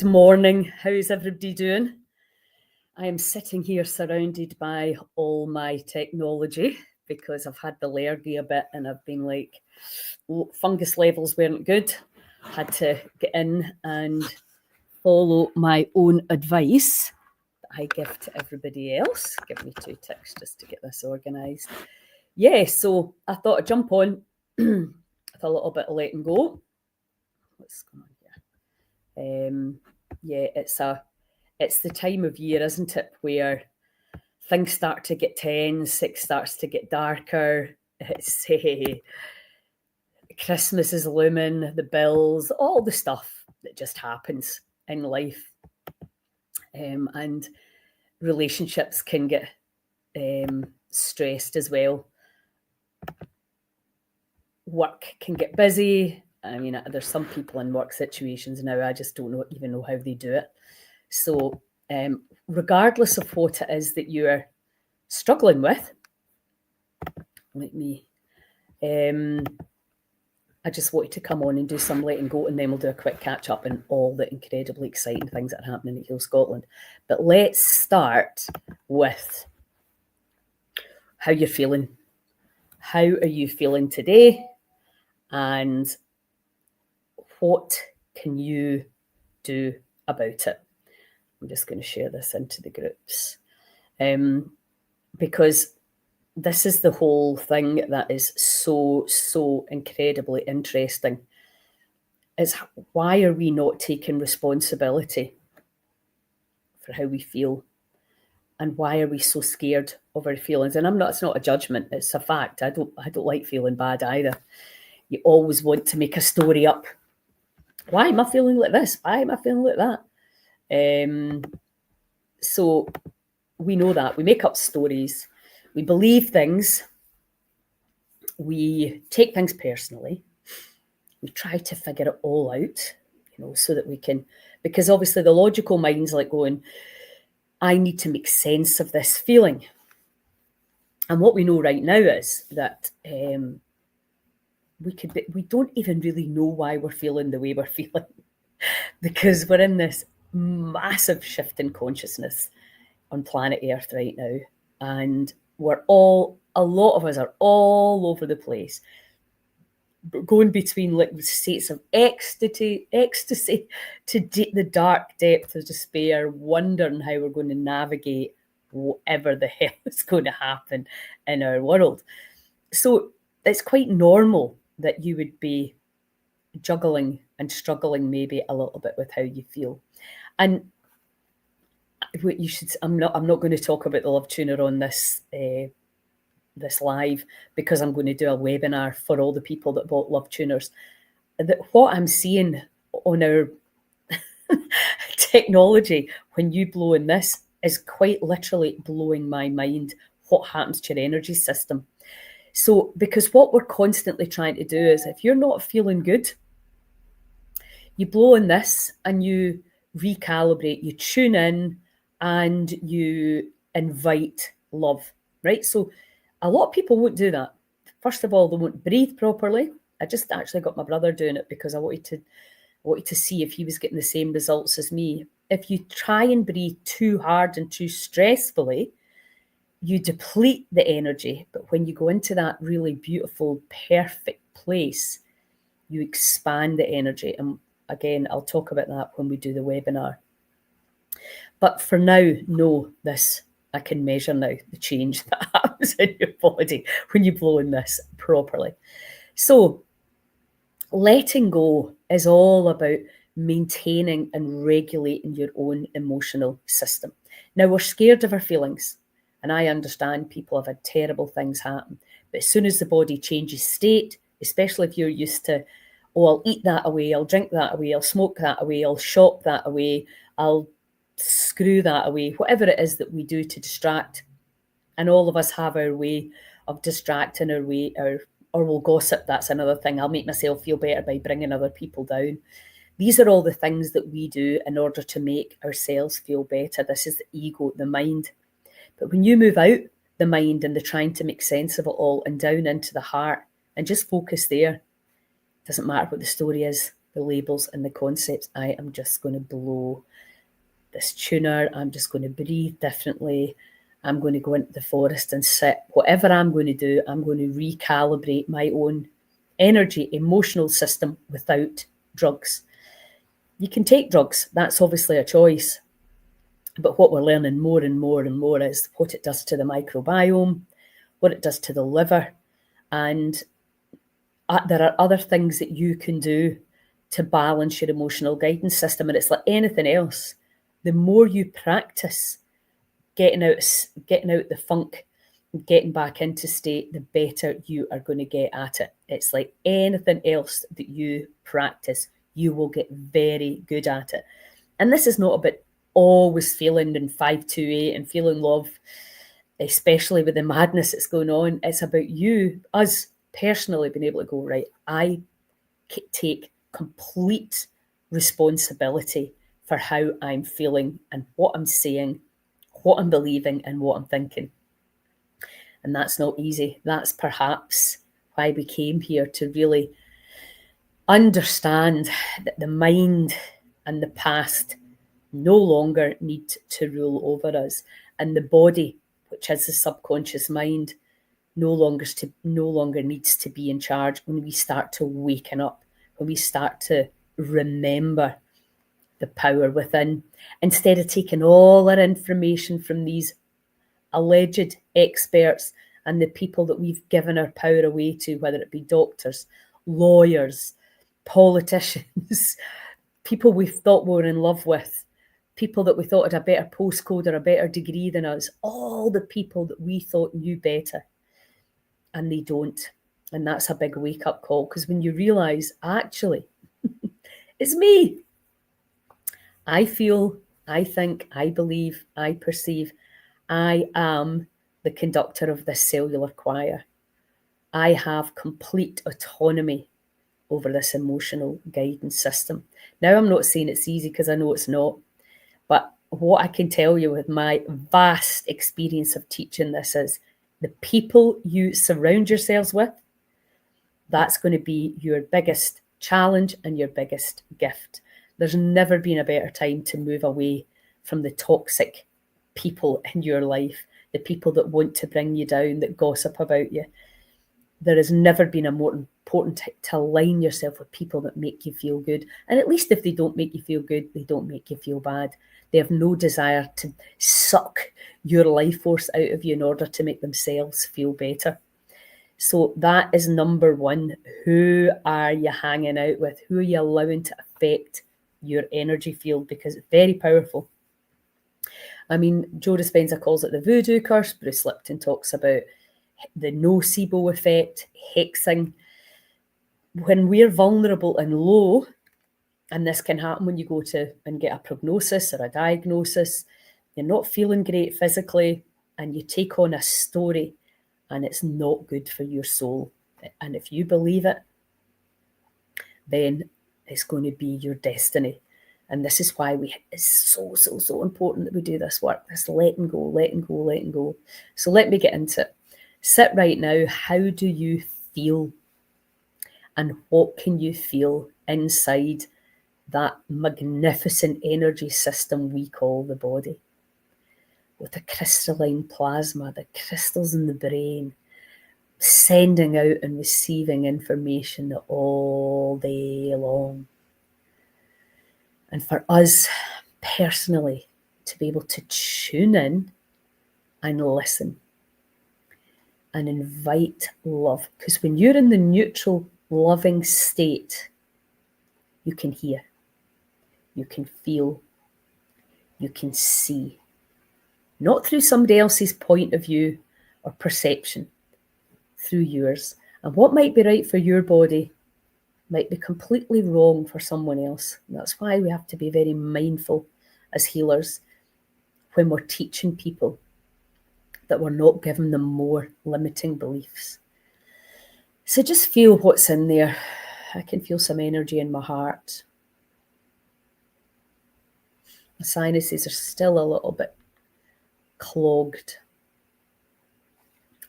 Good morning. How's everybody doing? I am sitting here surrounded by all my technology because I've had the Lurgy a bit and I've been like, fungus levels weren't good. Had to get in and follow my own advice that I give to everybody else. Give me 2 ticks just to get this organised. Yeah, so I thought I'd jump on with a little bit of letting go. What's going on here? Yeah, it's the time of year, isn't it, where things start to get tense, it starts to get darker. It's Christmas is looming, the bills, all the stuff that just happens in life. And relationships can get stressed as well. Work can get busy. I mean, there's some people in work situations now, I just don't even know how they do it. So regardless of what it is that you're struggling with, I just wanted to come on and do some letting go, and then we'll do a quick catch up on all the incredibly exciting things that are happening at Heal Scotland. But let's start with how you're feeling. How are you feeling today? And what can you do about it? I'm just going to share this into the groups. Because this is the whole thing that is so incredibly interesting, is why are we not taking responsibility for how we feel? And why are we so scared of our feelings? And it's not a judgment, it's a fact. I don't like feeling bad either. You always want to make a story up. Why am I feeling like this? Why am I feeling like that? So we know that. We make up stories. We believe things. We take things personally. We try to figure it all out, so that we can, because obviously the logical mind's like going, I need to make sense of this feeling. And what we know right now is that we don't even really know why we're feeling the way we're feeling, because we're in this massive shift in consciousness on planet Earth right now, and a lot of us are all over the place, going between like states of ecstasy to the dark depth of despair, wondering how we're going to navigate whatever the hell is going to happen in our world. So it's quite normal that you would be juggling and struggling maybe a little bit with how you feel. And what you should, I'm not going to talk about the Love Tuner on this live, because I'm going to do a webinar for all the people that bought Love Tuners. What I'm seeing on our technology when you blow in this is quite literally blowing my mind, what happens to your energy system. So, because what we're constantly trying to do is, if you're not feeling good, you blow in this and you recalibrate, you tune in and you invite love, right? So a lot of people won't do that. First of all, they won't breathe properly. I just actually got my brother doing it because I wanted to see if he was getting the same results as me. If you try and breathe too hard and too stressfully, you deplete the energy. But when you go into that really beautiful, perfect place, you expand the energy. And again, I'll talk about that when we do the webinar. But for now, know this. I can measure now the change that happens in your body when you blow in this properly. So letting go is all about maintaining and regulating your own emotional system. Now, we're scared of our feelings, and I understand people have had terrible things happen. But as soon as the body changes state, especially if you're used to, I'll eat that away, I'll drink that away, I'll smoke that away, I'll shop that away, I'll screw that away, whatever it is that we do to distract. And all of us have our way of distracting our way, or we'll gossip, that's another thing. I'll make myself feel better by bringing other people down. These are all the things that we do in order to make ourselves feel better. This is the ego, the mind. But when you move out the mind and the trying to make sense of it all and down into the heart and just focus there, doesn't matter what the story is. the labels and the concepts. I am just going to blow this tuner. I'm just going to breathe differently. I'm going to go into the forest and sit. Whatever I'm going to do, I'm going to recalibrate my own energy, emotional system without drugs. You can take drugs. That's obviously a choice. But what we're learning more and more and more is what it does to the microbiome, what it does to the liver. And there are other things that you can do to balance your emotional guidance system. And it's like anything else. The more you practice getting out the funk, getting back into state, the better you are going to get at it. It's like anything else that you practice, you will get very good at it. And this is not about always feeling in 528 and feeling love, especially with the madness that's going on. It's about us personally being able to go, right, I take complete responsibility for how I'm feeling and what I'm saying, what I'm believing and what I'm thinking. And that's not easy. That's perhaps why we came here, to really understand that the mind and the past no longer need to rule over us. And the body, which is the subconscious mind, no longer needs to be in charge when we start to waken up, when we start to remember the power within, instead of taking all our information from these alleged experts and the people that we've given our power away to, whether it be doctors, lawyers, politicians, people we thought we were in love with, people that we thought had a better postcode or a better degree than us, all the people that we thought knew better, and they don't. And that's a big wake-up call, because when you realise, actually, it's me. I feel, I think, I believe, I perceive, I am the conductor of this cellular choir. I have complete autonomy over this emotional guidance system. Now, I'm not saying it's easy, because I know it's not. But what I can tell you with my vast experience of teaching this is the people you surround yourselves with, that's going to be your biggest challenge and your biggest gift. There's never been a better time to move away from the toxic people in your life, the people that want to bring you down, that gossip about you. There has never been a more important to align yourself with people that make you feel good. And at least if they don't make you feel good, they don't make you feel bad. They have no desire to suck your life force out of you in order to make themselves feel better. So that is number one. Who are you hanging out with? Who are you allowing to affect your energy field? Because it's very powerful. I mean, Joe Dispenza calls it the voodoo curse. Bruce Lipton talks about the nocebo effect, hexing. When we're vulnerable and low, and this can happen when you go to and get a prognosis or a diagnosis, you're not feeling great physically, and you take on a story, and it's not good for your soul. And if you believe it, then it's going to be your destiny. And this is why it's so important that we do this work, this letting go, letting go, letting go. So let me get into it. Sit right now. How do you feel? And what can you feel inside that magnificent energy system we call the body? With the crystalline plasma, the crystals in the brain, sending out and receiving information all day long. And for us personally to be able to tune in and listen and invite love. Because when you're in the neutral, loving state, you can hear, you can feel, you can see. Not through somebody else's point of view or perception, through yours. And what might be right for your body might be completely wrong for someone else. And that's why we have to be very mindful as healers when we're teaching people, that we're not giving them more limiting beliefs. So just feel what's in there. I can feel some energy in my heart. My sinuses are still a little bit clogged,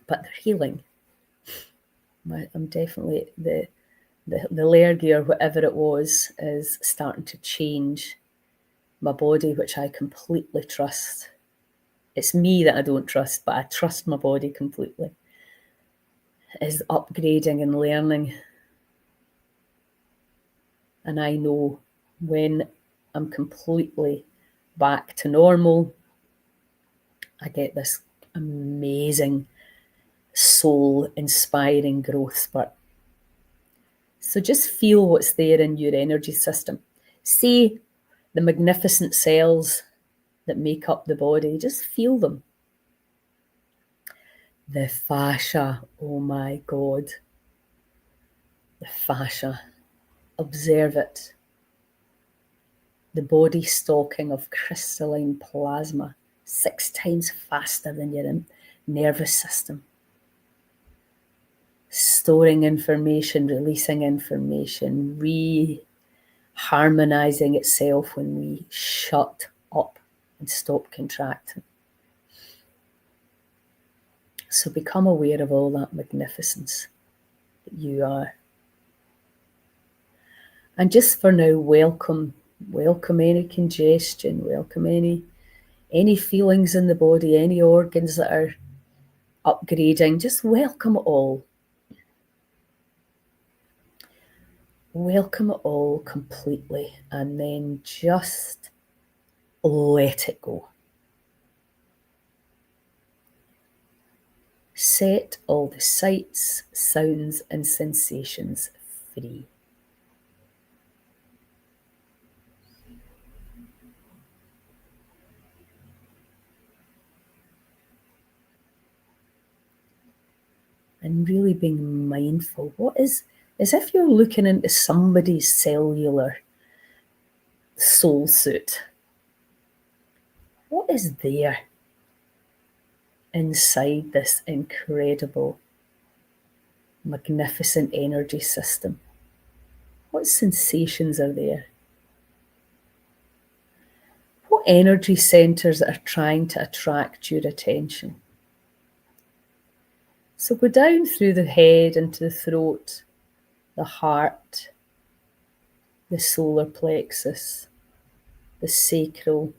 but they're healing. I'm definitely, the the layer gear, whatever it was, is starting to change my body, which I completely trust. It's me that I don't trust, but I trust my body completely. Is upgrading and learning. And I know when I'm completely back to normal, I get this amazing soul-inspiring growth spurt. So just feel what's there in your energy system. See the magnificent cells that make up the body. Just feel them. The fascia, oh my God. The fascia. Observe it. The body stalking of crystalline plasma, 6 times faster than your nervous system. Storing information, releasing information, harmonizing itself when we shut up and stop contracting. So become aware of all that magnificence that you are. And just for now, welcome any congestion, welcome any feelings in the body, any organs that are upgrading, just welcome it all. Welcome it all completely, and then just let it go. Set all the sights, sounds, and sensations free. And really being mindful. What is, as if you're looking into somebody's cellular soul suit. What is there inside this incredible, magnificent energy system? What sensations are there? What energy centers are trying to attract your attention? So go down through the head into the throat, the heart, the solar plexus, the sacral,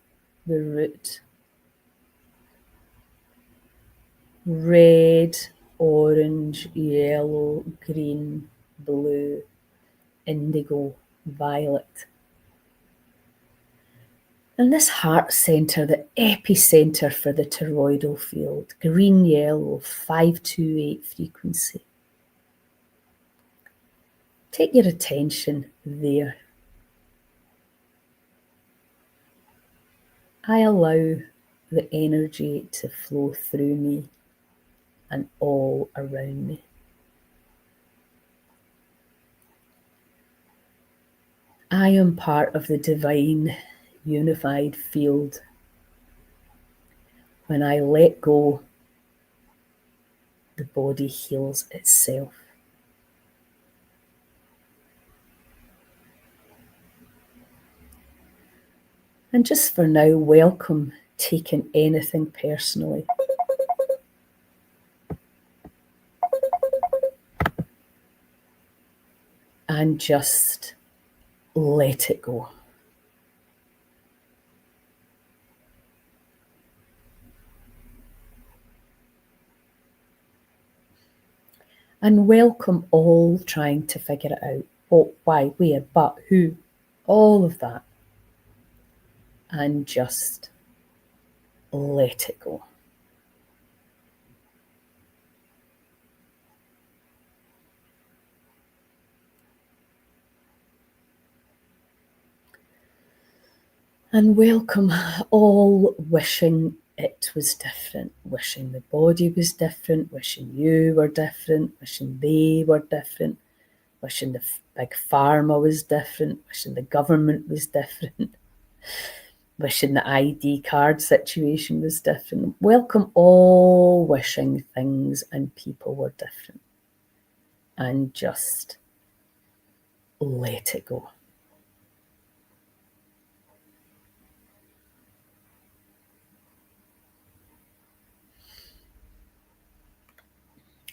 the root. Red, orange, yellow, green, blue, indigo, violet. And this heart center, the epicenter for the toroidal field, green, yellow, 528 frequency. Take your attention there. I allow the energy to flow through me and all around me. I am part of the divine unified field. When I let go, the body heals itself. And just for now, welcome taking anything personally. And just let it go. And welcome all trying to figure it out. What, why, where, but, who, all of that. And just let it go. And welcome all wishing it was different, wishing the body was different, wishing you were different, wishing they were different, wishing the big pharma was different, wishing the government was different, wishing the ID card situation was different. Welcome all wishing things and people were different. And just let it go.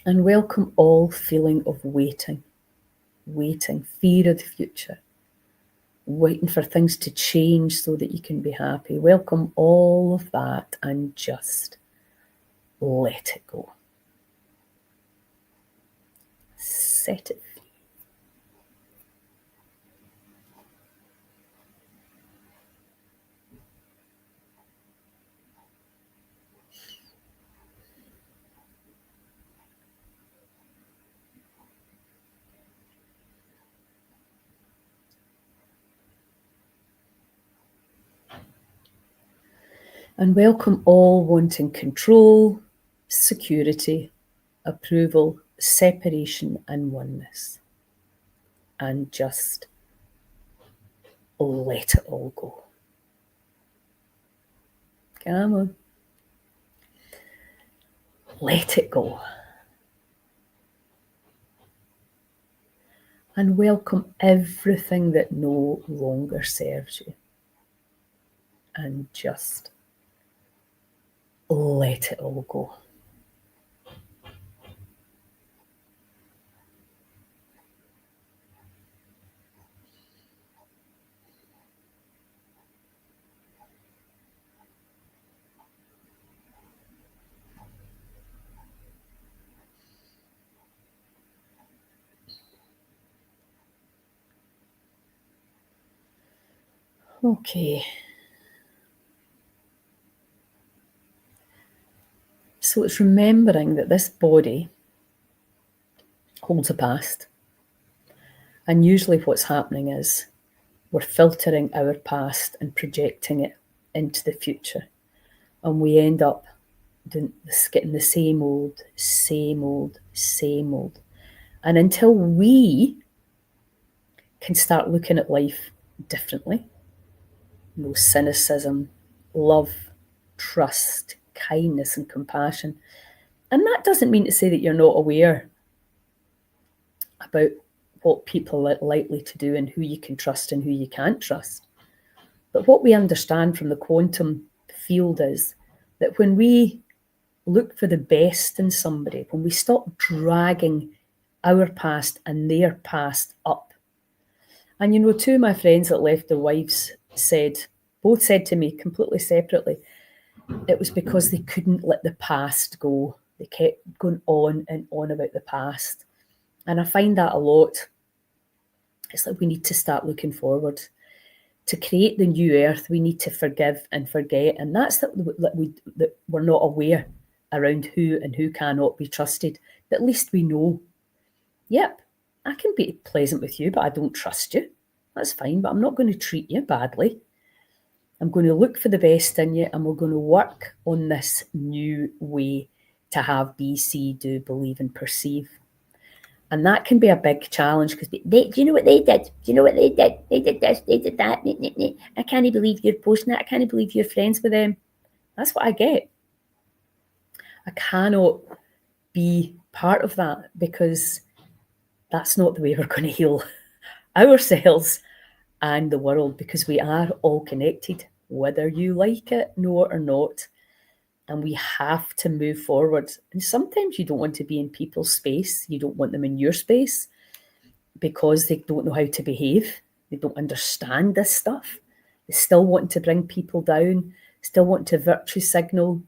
And welcome all feeling of waiting waiting, fear of the future, waiting for things to change so that you can be happy. Welcome all of that and just let it go. Set it free. And welcome all wanting control, security, approval, separation, and oneness. And just let it all go. Come on. Let it go. And welcome everything that no longer serves you. And just let it all go. Okay. So it's remembering that this body holds a past. And usually what's happening is we're filtering our past and projecting it into the future. And we end up getting the same old, same old, same old. And until we can start looking at life differently, no cynicism, love, trust, kindness, and compassion. And that doesn't mean to say that you're not aware about what people are likely to do and who you can trust and who you can't trust. But what we understand from the quantum field is that when we look for the best in somebody, when we stop dragging our past and their past up. And two of my friends that left their wives both said to me completely separately, it was because they couldn't let the past go. They kept going on and on about the past. And I find that a lot. It's like we need to start looking forward. To create the new earth, we need to forgive and forget. And that's that we're not aware around who and who cannot be trusted. But at least we know, yep, I can be pleasant with you, but I don't trust you. That's fine, but I'm not going to treat you badly. I'm going to look for the best in you, and we're going to work on this new way to have be, see, do, believe, and perceive. And that can be a big challenge because do you know what they did? Do you know what they did? They did this, they did that. I can't believe you're posting that. I can't believe you're friends with them. That's what I get. I cannot be part of that because that's not the way we're going to heal ourselves and the world, because we are all connected, whether you like it, know it or not. And we have to move forward. And sometimes you don't want to be in people's space. You don't want them in your space because they don't know how to behave. They don't understand this stuff. They still want to bring people down, still want to virtue signal.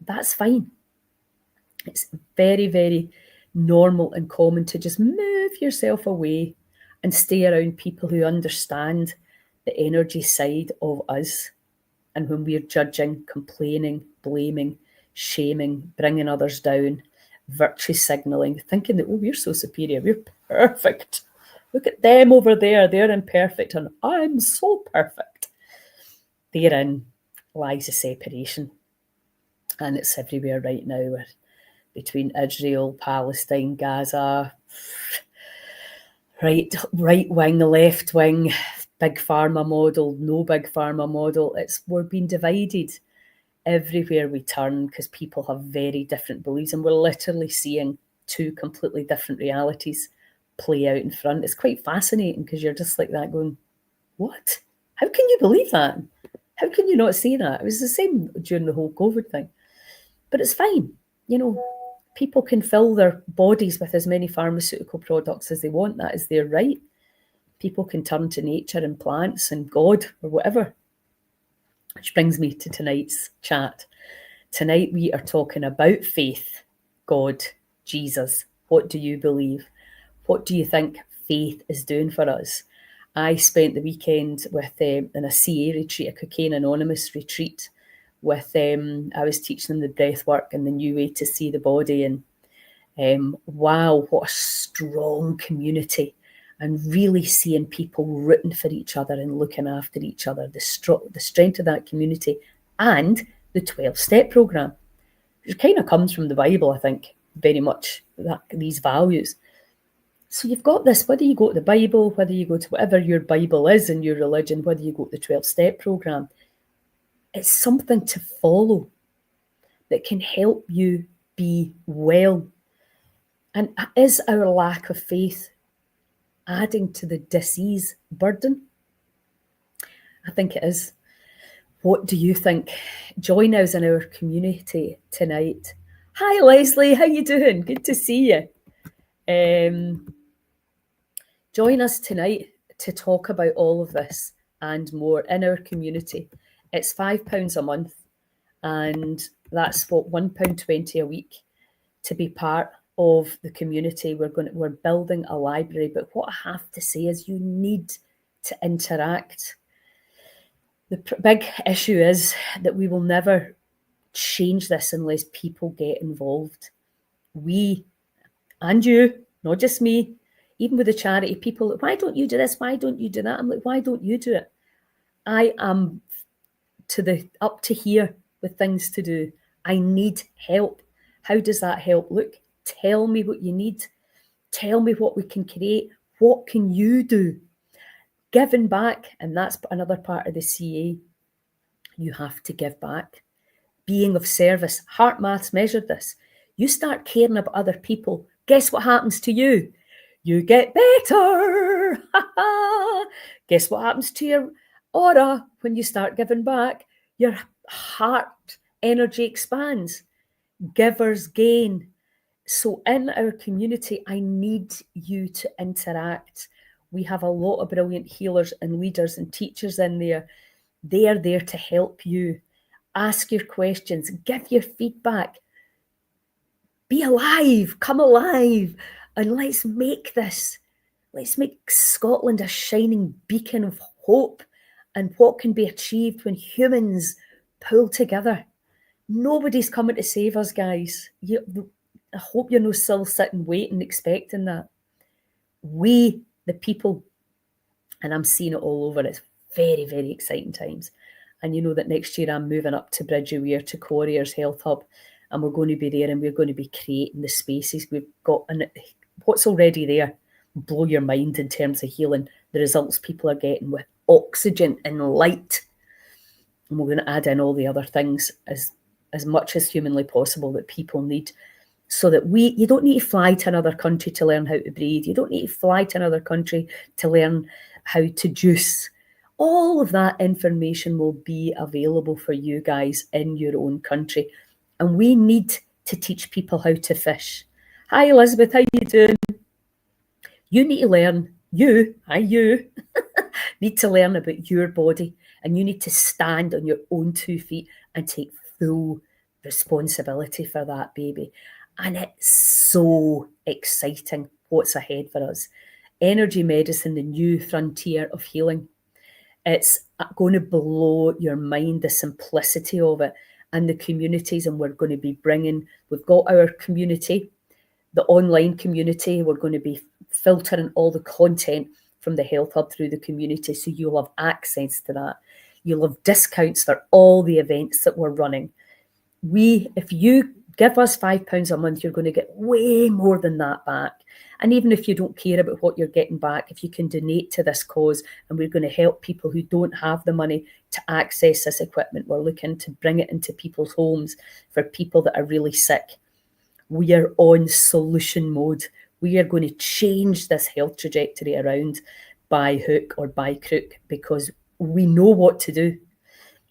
That's fine. It's very, very normal and common to just move yourself away and stay around people who understand the energy side of us. And when we're judging, complaining, blaming, shaming, bringing others down, virtue signalling, thinking that, oh, we're so superior, we're perfect. Look at them over there, they're imperfect, and I'm so perfect. Therein lies a separation. And it's everywhere right now, between Israel, Palestine, Gaza, right wing, left wing, big pharma model, no big pharma model. We're being divided everywhere we turn because people have very different beliefs, and we're literally seeing two completely different realities play out in front. It's quite fascinating because you're just like that going, what? How can you believe that? How can you not see that? It was the same during the whole COVID thing. But it's fine. people can fill their bodies with as many pharmaceutical products as they want. That is their right. People can turn to nature and plants and God or whatever. Which brings me to tonight's chat. Tonight we are talking about faith, God, Jesus. What do you believe? What do you think faith is doing for us? I spent the weekend with in a CA retreat, a Cocaine Anonymous retreat, with I was teaching them the breath work and the new way to see the body, and wow, what a strong community, and really seeing people rooting for each other and looking after each other, the strength of that community, and the 12-step program, which kind of comes from the Bible, I think, very much these values. So you've got this, whether you go to the Bible, whether you go to whatever your Bible is in your religion, whether you go to the 12-step program, it's something to follow that can help you be well. And is our lack of faith adding to the disease burden? I think it is. What do you think? Join us in our community tonight. Hi, Leslie. How you doing? Good to see you. Join us tonight to talk about all of this and more in our community. It's £5 a month, and that's £1.20 a week to be part of the community. We're building a library, but what I have to say is you need to interact. The big issue is that we will never change this unless people get involved. We and you, not just me, even with the charity people, why don't you do this? Why don't you do that? I'm like, why don't you do it? I am up to here with things to do. I need help. How does that help look? Tell me what you need. Tell me what we can create. What can you do? Giving back, and that's another part of the CA. You have to give back. Being of service. HeartMaths measured this. You start caring about other people. Guess what happens to you? You get better. Guess what happens to your aura when you start giving back? Your heart energy expands. Givers gain. So in our community, I need you to interact. We have a lot of brilliant healers and leaders and teachers in there. They are there to help you. Ask your questions. Give your feedback. Be alive. Come alive. And let's make Scotland a shining beacon of hope and what can be achieved when humans pull together. Nobody's coming to save us, guys. I hope you're not still sitting, waiting, expecting that. We, the people, and I'm seeing it all over, it's very, very exciting times. And you know that next year I'm moving up to Bridgeware to Corriers Health Hub, and we're going to be there and we're going to be creating the spaces we've got. And what's already there will blow your mind in terms of healing, the results people are getting with oxygen and light. And we're going to add in all the other things as much as humanly possible that people need, so that you don't need to fly to another country to learn how to breathe. You don't need to fly to another country to learn how to juice. All of that information will be available for you guys in your own country. And we need to teach people how to fish. Hi, Elizabeth, how you doing? You need to learn, you need to learn about your body, and you need to stand on your own 2 feet and take full responsibility for that, baby. And it's so exciting what's ahead for us. Energy medicine, the new frontier of healing. It's going to blow your mind, the simplicity of it and the communities. And we're going to be we've got our community, the online community. We're going to be filtering all the content from the Health Hub through the community. So you'll have access to that. You'll have discounts for all the events that we're running. If you give us £5 a month, you're going to get way more than that back. And even if you don't care about what you're getting back, if you can donate to this cause, and we're going to help people who don't have the money to access this equipment, we're looking to bring it into people's homes for people that are really sick. We are on solution mode. We are going to change this health trajectory around by hook or by crook, because we know what to do.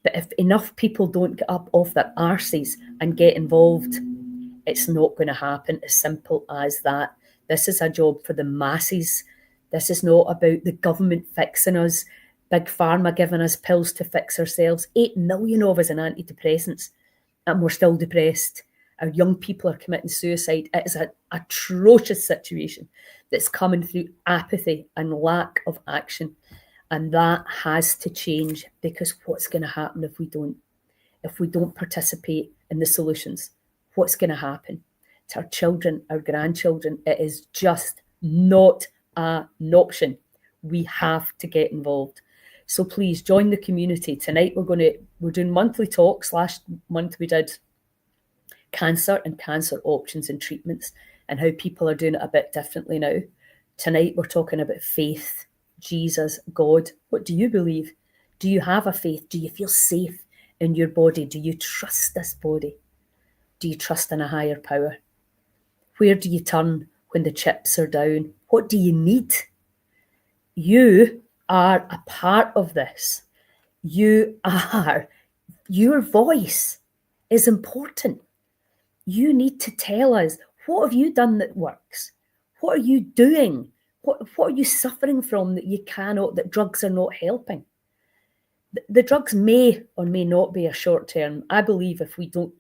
But if enough people don't get up off their arses and get involved, It's not going to happen. As simple as that. This is a job for the masses. This is not about the government fixing us, Big Pharma giving us pills to fix ourselves. 8 million of us on antidepressants, and we're still depressed. Our young people are committing suicide. It is an atrocious situation that's coming through apathy and lack of action. And that has to change, because what's going to happen if we don't? If we don't participate in the solutions, what's going to happen to our children, our grandchildren? It is just not an option. We have to get involved. So please join the community. Tonight we're doing monthly talks. Last month we did cancer and cancer options and treatments, and how people are doing it a bit differently now. Tonight we're talking about faith, Jesus, God. What do you believe? Do you have a faith? Do you feel safe in your body? Do you trust this body? Do you trust in a higher power? Where do you turn when the chips are down? What do you need? You are a part of this. Your voice is important. You need to tell us, what have you done that works? What are you doing? What are you suffering from that drugs are not helping? The drugs may or may not be a short term. I believe if we don't,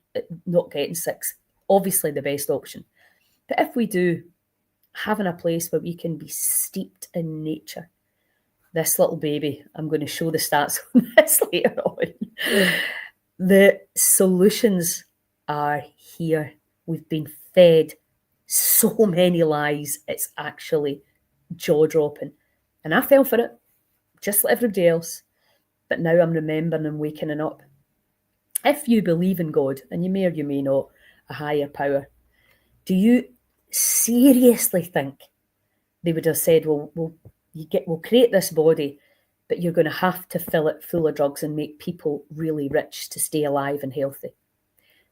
not getting sick, obviously the best option. But if we do, having a place where we can be steeped in nature. This little baby, I'm going to show the stats on this later on. The solutions are here. We've been fed so many lies. It's actually jaw-dropping. And I fell for it, just like everybody else. But now I'm remembering and waking up. If you believe in God, and you may or you may not, a higher power, do you seriously think they would have said, well, we'll create this body, but you're going to have to fill it full of drugs and make people really rich to stay alive and healthy?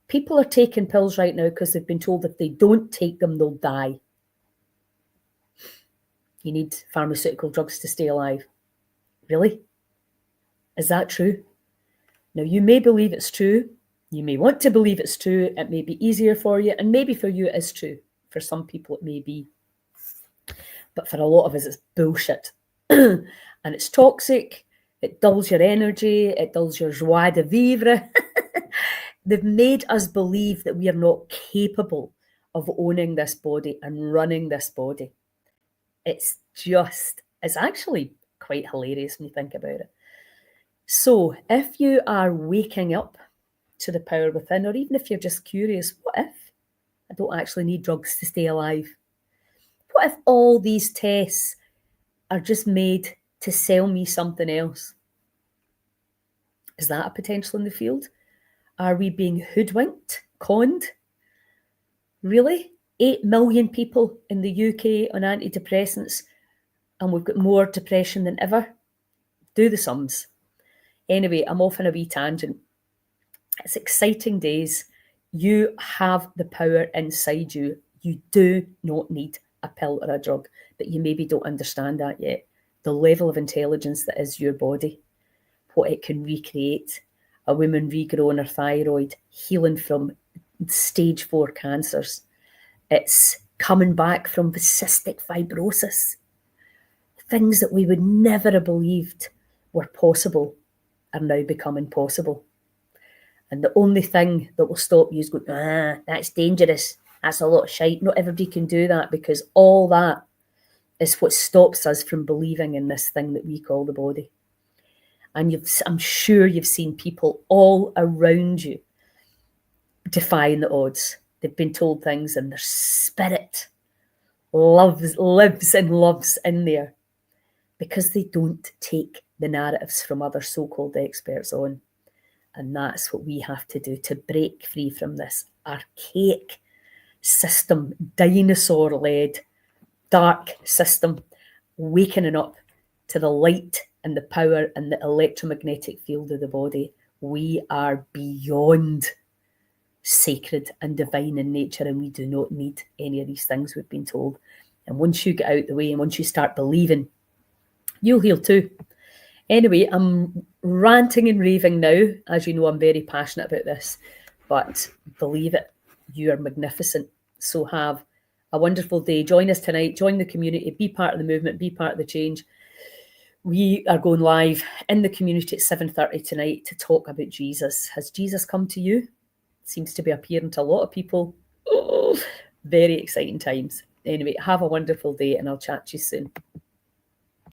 People are taking pills right now because they've been told if they don't take them, they'll die. You need pharmaceutical drugs to stay alive. Really? Is that true? Now, you may believe it's true. You may want to believe it's true. It may be easier for you. And maybe for you it is true. For some people it may be. But for a lot of us, it's bullshit. And it's toxic. It dulls your energy. It dulls your joie de vivre. They've made us believe that we are not capable of owning this body and running this body. It's actually quite hilarious when you think about it. So if you are waking up to the power within, or even if you're just curious, what if I don't actually need drugs to stay alive? What if all these tests are just made to sell me something else? Is that a potential in the field? Are we being hoodwinked, conned? Really? 8 million people in the UK on antidepressants, and we've got more depression than ever? Do the sums. Anyway, I'm off on a wee tangent. It's exciting days. You have the power inside you. You do not need a pill or a drug, but you maybe don't understand that yet. The level of intelligence that is your body, what it can recreate. A woman regrowing her thyroid, healing from stage 4 cancers. It's coming back from cystic fibrosis. Things that we would never have believed were possible are now becoming possible. And the only thing that will stop you is going, that's dangerous. That's a lot of shite. Not everybody can do that, because all that is what stops us from believing in this thing that we call the body. And I'm sure you've seen people all around you defying the odds. They've been told things and their spirit lives and loves in there, because they don't take the narratives from other so-called experts on. And that's what we have to do to break free from this archaic system, dinosaur-led, dark system, waking up to the light and the power and the electromagnetic field of the body. We are beyond sacred and divine in nature, and we do not need any of these things we've been told. And once you get out the way and once you start believing, you'll heal too. Anyway, I'm ranting and raving now. As you know, I'm very passionate about this, but believe it. you are magnificent. So have a wonderful day. Join us tonight. Join the community. Be part of the movement. Be part of the change. We are going live in the community at 7:30 tonight to talk about Jesus. Has Jesus come to you? Seems to be appearing to a lot of people. Oh, very exciting times. Anyway, have a wonderful day and I'll chat to you soon.